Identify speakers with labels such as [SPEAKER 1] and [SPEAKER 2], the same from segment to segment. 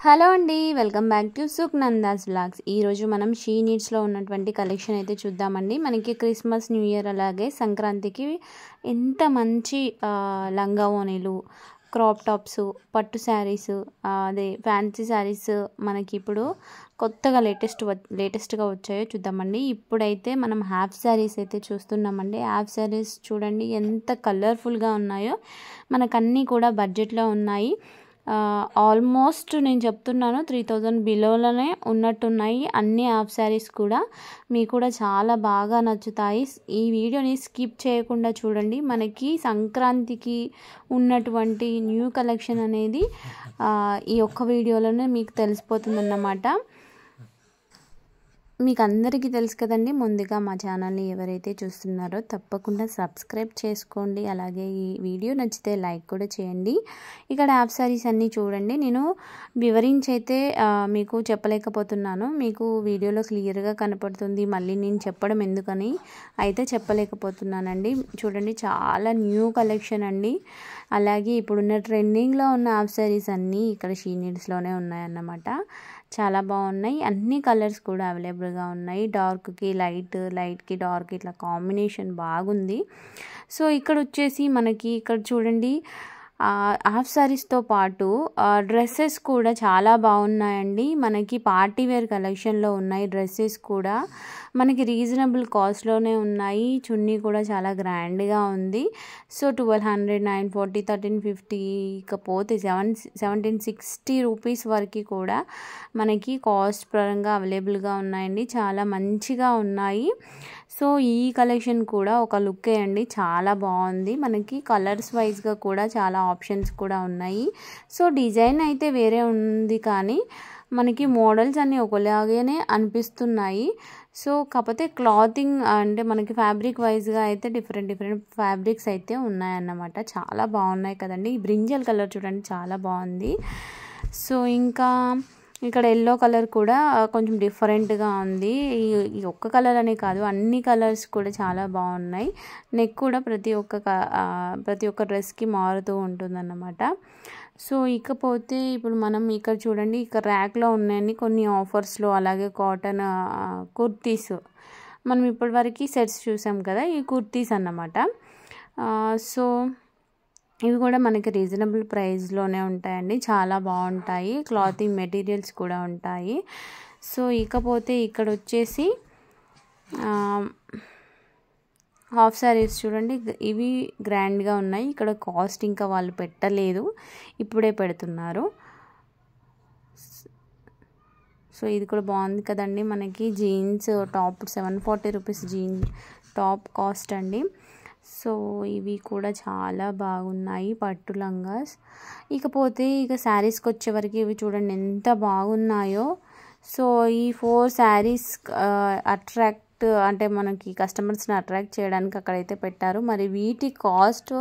[SPEAKER 1] Hello అండి, welcome back to సుఖ్నందాస్ vlogs. ఈరోజు మనం షీ నీడ్స్లో ఉన్నటువంటి కలెక్షన్ అయితే చూద్దామండి. మనకి క్రిస్మస్, న్యూ ఇయర్ అలాగే సంక్రాంతికి ఎంత మంచి లంగా ఓణీలు, క్రాప్ టాప్స్, పట్టు శారీస్, అదే ఫ్యాన్సీ శారీస్ మనకి ఇప్పుడు కొత్తగా లేటెస్ట్గా వచ్చాయో చూద్దామండి. ఇప్పుడైతే మనం హాఫ్ శారీస్ అయితే చూస్తున్నామండి. హాఫ్ శారీస్ చూడండి ఎంత కలర్ఫుల్గా ఉన్నాయో. మనకన్నీ కూడా బడ్జెట్లో ఉన్నాయి. ఆల్మోస్ట్ నేను చెప్తున్నాను 3000 బిలోలోనే ఉన్నట్టున్నాయి అన్ని హాఫ్ శారీస్ కూడా. మీకు కూడా చాలా బాగా నచ్చుతాయి. ఈ వీడియోని స్కిప్ చేయకుండా చూడండి. మనకి సంక్రాంతికి ఉన్నటువంటి న్యూ కలెక్షన్ అనేది ఈ ఒక్క వీడియోలోనే మీకు తెలిసిపోతుందన్నమాట. మీకు అందరికీ తెలుసు కదండి. ముందుగా మా ఛానల్ని ఎవరైతే చూస్తున్నారో తప్పకుండా సబ్స్క్రైబ్ చేసుకోండి. అలాగే ఈ వీడియో నచ్చితే లైక్ కూడా చేయండి. ఇక్కడ హాఫ్ శారీస్ అన్నీ చూడండి. నేను వివరించి అయితే మీకు చెప్పలేకపోతున్నాను. మీకు వీడియోలో క్లియర్గా కనపడుతుంది. మళ్ళీ నేను చెప్పడం ఎందుకని అయితే చెప్పలేకపోతున్నానండి. చూడండి, చాలా న్యూ కలెక్షన్ అండి. అలాగే ఇప్పుడున్న ట్రెండింగ్లో ఉన్న హాఫ్ శారీస్ అన్నీ ఇక్కడ షీ నీడ్స్లోనే ఉన్నాయన్నమాట. చాలా బాగున్నాయి. అన్ని కలర్స్ కూడా అవైలబుల్గా ఉన్నాయి. డార్క్కి లైట్, లైట్కి డార్క్ ఇట్లా కాంబినేషన్ బాగుంది. సో ఇక్కడ వచ్చేసి మనకి ఇక్కడ చూడండి హాఫ్ శారీస్తో పాటు డ్రెస్సెస్ కూడా చాలా బాగున్నాయండి. మనకి పార్టీ వేర్ కలెక్షన్లో ఉన్నాయి. డ్రెస్సెస్ కూడా మనకి రీజనబుల్ కాస్ట్లోనే ఉన్నాయి. చున్నీ కూడా చాలా గ్రాండ్గా ఉంది. సో 1200, 940, 1350, ఇకపోతే 1760 రూపీస్ వరకు కూడా మనకి కాస్ట్ పరంగా అవైలబుల్గా ఉన్నాయండి. చాలా మంచిగా ఉన్నాయి. సో ఈ కలెక్షన్ కూడా ఒక లుక్ అండి, చాలా బాగుంది. మనకి కలర్స్ వైజ్గా కూడా చాలా ఆప్షన్స్ కూడా ఉన్నాయి. సో డిజైన్ అయితే వేరే ఉంది కానీ మనకి మోడల్స్ అన్నీ ఒకలాగానే అనిపిస్తున్నాయి. సో కాకపోతే క్లాతింగ్ అంటే మనకి ఫ్యాబ్రిక్ వైజ్గా అయితే డిఫరెంట్ ఫ్యాబ్రిక్స్ అయితే ఉన్నాయన్నమాట. చాలా బాగున్నాయి కదండి. ఈ బ్రింజల్ కలర్ చూడండి, చాలా బాగుంది. సో ఇంకా ఇక్కడ ఎల్లో కలర్ కూడా కొంచెం డిఫరెంట్గా ఉంది. ఈ ఒక్క కలర్ అనే కాదు, అన్ని కలర్స్ కూడా చాలా బాగున్నాయి. నెక్ కూడా ప్రతి ఒక్క డ్రెస్కి మారుతూ ఉంటుందన్నమాట. సో ఇకపోతే ఇప్పుడు మనం ఇక్కడ చూడండి, ఇక్కడ ర్యాక్లో ఉన్నాయండి కొన్ని ఆఫర్స్లో. అలాగే కాటన్ కుర్తీస్ మనం ఇప్పటివరకు సెట్స్ చూసాం కదా, ఈ కుర్తీస్ అన్నమాట. సో ఇవి కూడా మనకి రీజనబుల్ ప్రైస్లోనే ఉంటాయండి. చాలా బాగుంటాయి. క్లాతింగ్ మెటీరియల్స్ కూడా ఉంటాయి. సో ఇకపోతే ఇక్కడ వచ్చేసి హాఫ్ శారీస్ చూడండి, ఇవి గ్రాండ్గా ఉన్నాయి. ఇక్కడ కాస్ట్ ఇంకా వాళ్ళు పెట్టలేదు, ఇప్పుడే పెడుతున్నారు. సో ఇది కూడా బాగుంది కదండి. మనకి jeans top 740 rupees top cost అండి. సో ఇవి కూడా చాలా బాగున్నాయి, పట్టు లంగాస్. ఇకపోతే ఇక శారీస్కి వచ్చేవరకు ఇవి చూడండి ఎంత బాగున్నాయో. సో ఈ 4 శారీస్ అంటే మనకి కస్టమర్స్ని అట్రాక్ట్ చేయడానికి అక్కడైతే పెట్టారు. మరి వీటి కాస్ట్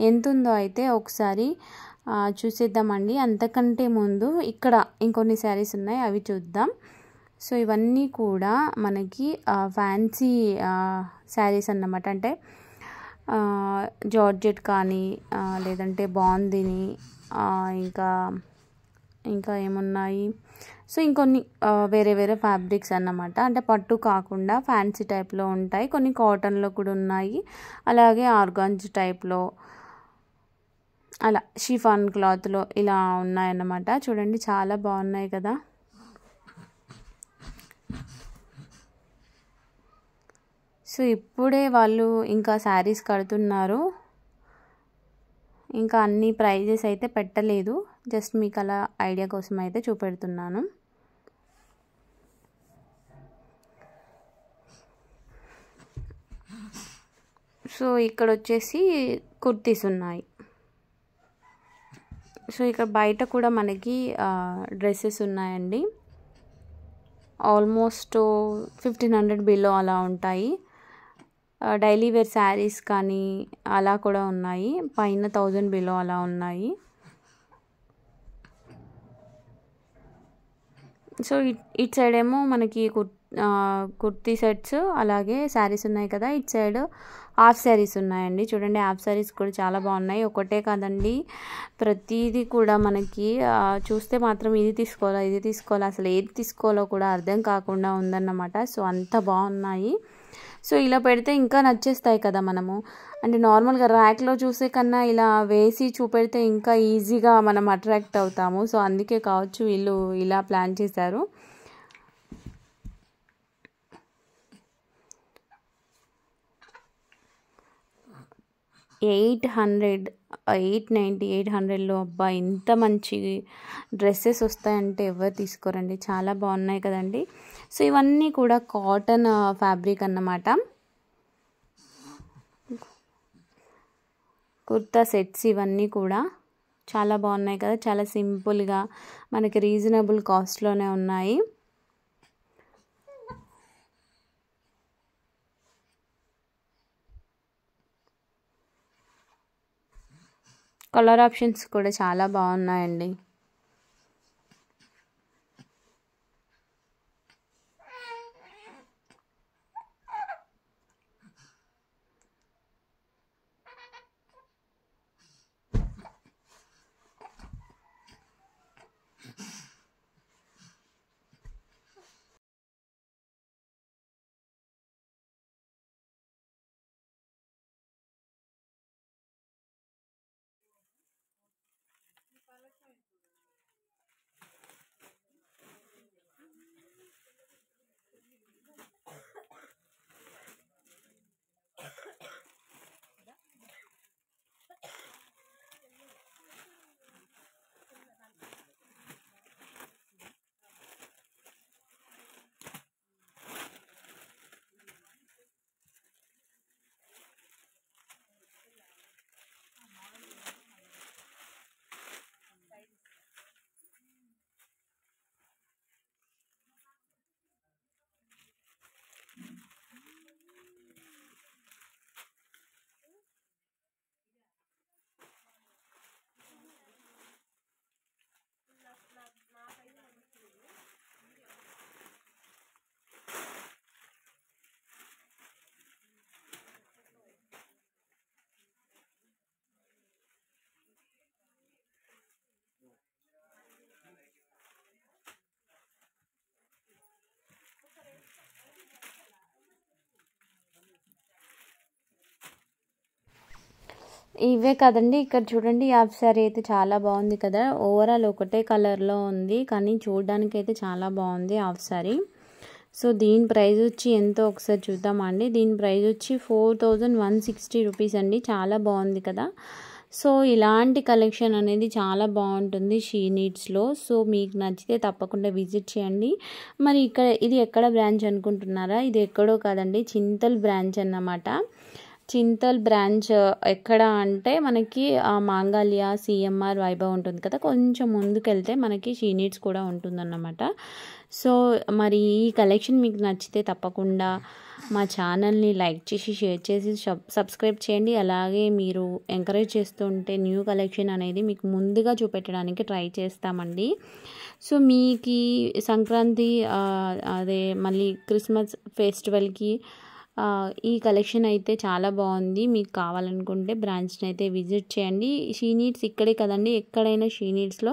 [SPEAKER 1] ఎంత ఉందో అయితే ఒకసారి చూసేద్దామండి. అంతకంటే ముందు ఇక్కడ ఇంకొన్ని శారీస్ ఉన్నాయి, అవి చూద్దాం. సో ఇవన్నీ కూడా మనకి ఫ్యాన్సీ శారీస్ అన్నమాట. అంటే జార్జెట్ కానీ లేదంటే బాందిని, ఇంకా ఏమున్నాయి. సో ఇంకొన్ని వేరే ఫ్యాబ్రిక్స్ అన్నమాట. అంటే పట్టు కాకుండా ఫ్యాన్సీ టైప్లో ఉంటాయి. కొన్ని కాటన్లో కూడా ఉన్నాయి. అలాగే ఆర్గాంజ్ టైప్లో, అలా షిఫాన్ క్లాత్లో ఇలా ఉన్నాయన్నమాట. చూడండి, చాలా బాగున్నాయి కదా. సో ఇప్పుడే వాళ్ళు ఇంకా శారీస్ కడుతున్నారు. ఇంకా అన్ని ప్రైజెస్ అయితే పెట్టలేదు, జస్ట్ మీకు అలా ఐడియా కోసం అయితే చూపెడుతున్నాను. సో ఇక్కడ వచ్చేసి కుర్తీస్ ఉన్నాయి. సో ఇక్కడ బయట కూడా మనకి డ్రెస్సెస్ ఉన్నాయండి. ఆల్మోస్ట్ 1500 బిలో అలా ఉంటాయి. డైలీ వేర్ శారీస్ కానీ అలా కూడా ఉన్నాయి. పైన 1000 బిలో అలా ఉన్నాయి. సో ఇటు సైడ్ ఏమో మనకి కుర్తీ సెట్స్ అలాగే శారీస్ ఉన్నాయి కదా, ఇటు సైడ్ హాఫ్ శారీస్ ఉన్నాయండి. చూడండి హాఫ్ శారీస్ కూడా చాలా బాగున్నాయి. ఒకటే కాదండి, ప్రతిదీ కూడా మనకి చూస్తే మాత్రం ఇది తీసుకోవాలా అసలు ఏది తీసుకోవాలో కూడా అర్థం కాకుండా ఉందన్నమాట. సో అంత బాగున్నాయి. సో ఇలా పెడితే ఇంకా నచ్చేస్తాయి కదా మనము. అంటే నార్మల్గా ర్యాక్లో చూసే కన్నా ఇలా వేసి చూపెడితే ఇంకా ఈజీగా మనం అట్రాక్ట్ అవుతాము. సో అందుకే కావచ్చు వీళ్ళు ఇలా ప్లాన్ చేశారు. $890 అబ్బా ఇంత మంచి డ్రెస్సెస్ వస్తాయంటే ఎవరు తీసుకోరండి. చాలా బాగున్నాయి కదండి. సో ఇవన్నీ కూడా కాటన్ ఫ్యాబ్రిక్ అన్నమాట. కుర్తా సెట్స్ ఇవన్నీ కూడా చాలా బాగున్నాయి కదా. చాలా సింపుల్గా మనకి రీజనబుల్ కాస్ట్లోనే ఉన్నాయి. కలర్ ఆప్షన్స్ కూడా చాలా బాగున్నాయండి. ఇవే కదండి. ఇక్కడ చూడండి హాఫ్ శారీ అయితే చాలా బాగుంది కదా. ఓవరాల్ ఒకటే కలర్లో ఉంది కానీ చూడడానికి అయితే చాలా బాగుంది హాఫ్ శారీ. సో దీని ప్రైస్ వచ్చి ఎంతో ఒకసారి చూద్దామండి. దీని ప్రైస్ వచ్చి 4160 రూపీస్ అండి. చాలా బాగుంది కదా. సో ఇలాంటి కలెక్షన్ అనేది చాలా బాగుంటుంది షీ నీడ్స్లో. సో మీకు నచ్చితే తప్పకుండా విజిట్ చేయండి. మరి ఇది ఎక్కడ బ్రాంచ్ అనుకుంటున్నారా? ఇది ఎక్కడో కాదండి, చింతల్ బ్రాంచ్ అన్నమాట. చింతల్ బ్రాంచ్ ఎక్కడ అంటే మనకి మాంగళ్య సిఎంఆర్ వైభవ్ ఉంటుంది కదా, కొంచెం ముందుకెళ్తే మనకి షీ నీడ్స్ కూడా ఉంటుందన్నమాట. సో మరి ఈ కలెక్షన్ మీకు నచ్చితే తప్పకుండా మా ఛానల్ని లైక్ చేసి షేర్ చేసి సబ్స్క్రైబ్ చేయండి. అలాగే మీరు ఎంకరేజ్ చేస్తూ ఉంటే న్యూ కలెక్షన్ అనేది మీకు ముందుగా చూపెట్టడానికి ట్రై చేస్తామండి. సో మీకు సంక్రాంతి అదే మళ్ళీ క్రిస్మస్ ఫెస్టివల్కి ఈ కలెక్షన్ అయితే చాలా బాగుంది. మీకు కావాలనుకుంటే బ్రాంచ్ని అయితే విజిట్ చేయండి. షీ నీడ్స్ ఇక్కడే కదండి, ఎక్కడైనా షీ నీడ్స్లో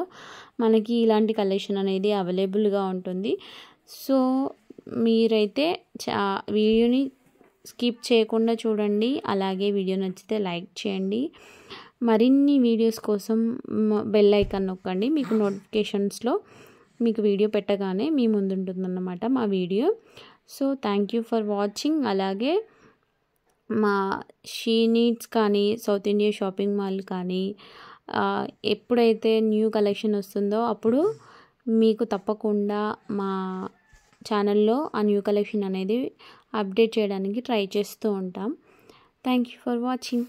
[SPEAKER 1] మనకి ఇలాంటి కలెక్షన్ అనేది అవైలబుల్గా ఉంటుంది. సో మీరైతే వీడియోని స్కిప్ చేయకుండా చూడండి. అలాగే వీడియో నచ్చితే లైక్ చేయండి. మరిన్ని వీడియోస్ కోసం బెల్ ఐకాన్ నొక్కండి. మీకు నోటిఫికేషన్స్లో మీకు వీడియో పెట్టగానే మీ ముందు ఉంటుందన్నమాట మా video. So thank you for watching. అలాగే మా షీ నీడ్స్ కానీ సౌత్ ఇండియా షాపింగ్ మాల్ కానీ ఎప్పుడైతే న్యూ కలెక్షన్ వస్తుందో అప్పుడు మీకు తప్పకుండా మా ఛానల్లో ఆ న్యూ కలెక్షన్ అనేది అప్డేట్ చేయడానికి ట్రై చేస్తూ ఉంటాం. Thank you for watching.